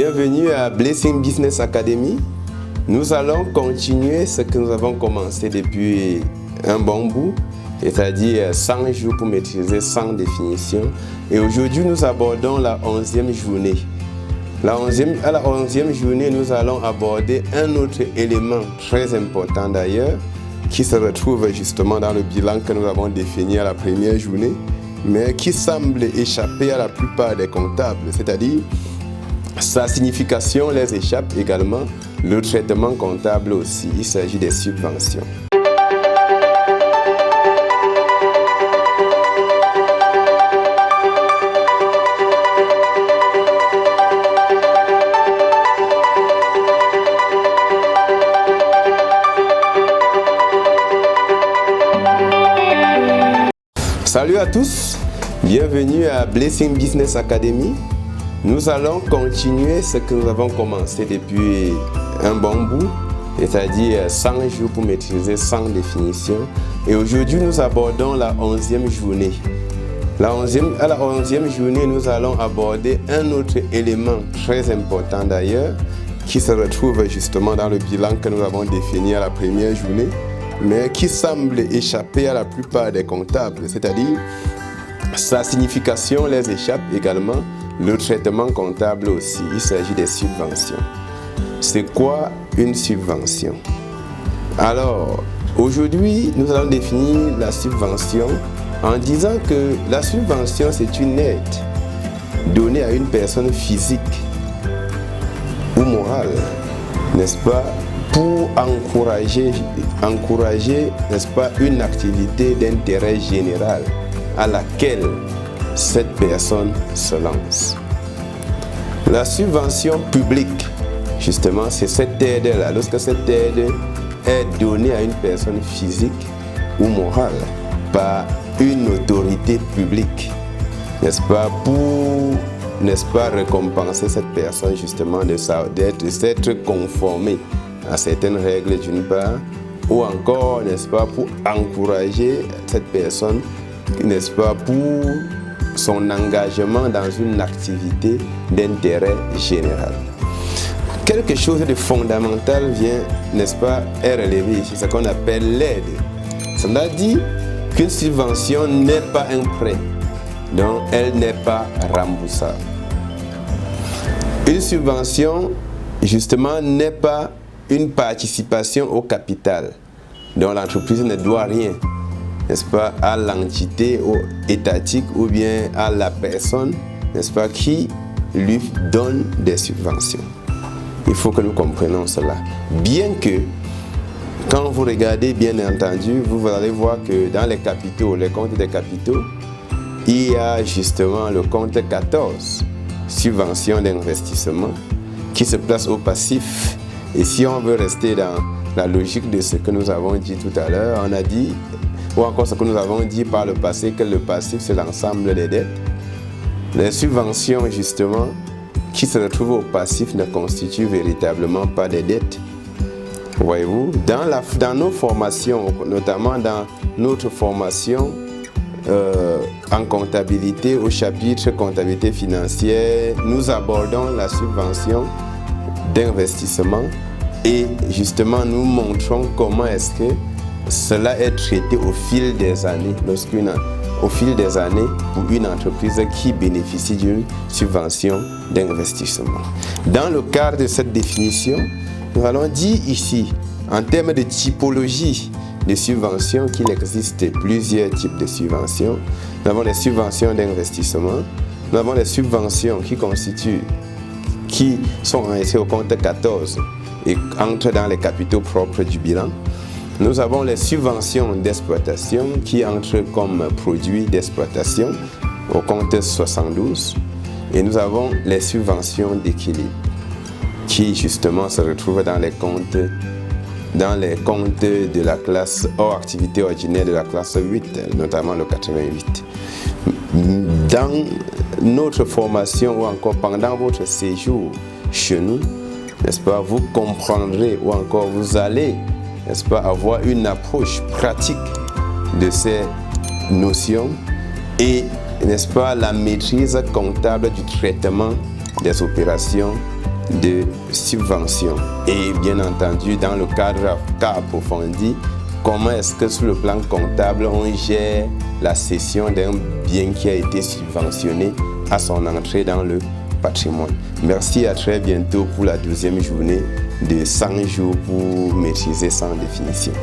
Bienvenue à Blessing Business Academy. Nous allons continuer ce que nous avons commencé depuis un bon bout, c'est-à-dire 100 jours pour maîtriser 100 définitions. Et aujourd'hui, nous abordons la 11e journée. À la 11e journée, nous allons aborder un autre élément très important d'ailleurs, qui se retrouve justement dans le bilan que nous avons défini à la première journée, mais qui semble échapper à la plupart des comptables, c'est-à-dire sa signification les échappe également, le traitement comptable aussi, il s'agit des subventions. Salut à tous, bienvenue à Blessing Business Academy. Nous allons continuer ce que nous avons commencé depuis un bon bout, c'est-à-dire 100 jours pour maîtriser 100 définitions. Et aujourd'hui, nous abordons la 11e journée. À la 11e journée, nous allons aborder un autre élément très important d'ailleurs, qui se retrouve justement dans le bilan que nous avons défini à la première journée, mais qui semble échapper à la plupart des comptables, c'est-à-dire sa signification les échappe également, le traitement comptable aussi, il s'agit des subventions. C'est quoi une subvention? Alors, aujourd'hui, nous allons définir la subvention en disant que la subvention, c'est une aide donnée à une personne physique ou morale, n'est-ce pas, pour encourager, n'est-ce pas, une activité d'intérêt général à laquelle cette personne se lance. La subvention publique, justement, c'est cette aide-là. Lorsque cette aide est donnée à une personne physique ou morale par une autorité publique, n'est-ce pas, pour, n'est-ce pas, récompenser cette personne justement de s'être conformée à certaines règles d'une part, ou encore, n'est-ce pas, pour encourager cette personne, n'est-ce pas, pour son engagement dans une activité d'intérêt général. Quelque chose de fondamental vient, n'est-ce pas, est relevé ici, ce qu'on appelle l'aide. Cela dit qu'une subvention n'est pas un prêt, donc elle n'est pas remboursable. Une subvention, justement, n'est pas une participation au capital, dont l'entreprise ne doit rien, n'est-ce pas, à l'entité étatique ou bien à la personne, n'est-ce pas, qui lui donne des subventions. Il faut que nous comprenions cela. Bien que, quand vous regardez, bien entendu, vous allez voir que dans les capitaux, les comptes des capitaux, il y a justement le compte 14, subvention d'investissement, qui se place au passif. Et si on veut rester dans la logique de ce que nous avons dit tout à l'heure, on a dit, ou encore ce que nous avons dit par le passé, que le passif c'est l'ensemble des dettes. Les subventions justement qui se retrouvent au passif ne constituent véritablement pas des dettes. Voyez-vous, dans nos formations, notamment dans notre formation en comptabilité, au chapitre comptabilité financière, nous abordons la subvention d'investissement et justement nous montrons comment est-ce que cela est traité au fil des années, au fil des années pour une entreprise qui bénéficie d'une subvention d'investissement. Dans le cadre de cette définition, nous allons dire ici, en termes de typologie de subventions, qu'il existe plusieurs types de subventions. Nous avons les subventions d'investissement, nous avons les subventions qui sont enregistrées au compte 14 et entrent dans les capitaux propres du bilan. Nous avons les subventions d'exploitation qui entrent comme produits d'exploitation au compte 72 et nous avons les subventions d'équilibre qui justement se retrouvent dans les comptes de la classe hors activité ordinaire de la classe 8, notamment le 88. Dans notre formation ou encore pendant votre séjour chez nous, n'est-ce pas, vous comprendrez ou encore vous allez, n'est-ce pas, avoir une approche pratique de ces notions et, n'est-ce pas, la maîtrise comptable du traitement des opérations de subvention. Et bien entendu, dans le cadre cas approfondi, comment est-ce que sur le plan comptable, on gère la cession d'un bien qui a été subventionné à son entrée dans le patrimoine. Merci, à très bientôt pour la 12e journée de 100 jours pour maîtriser sans définition.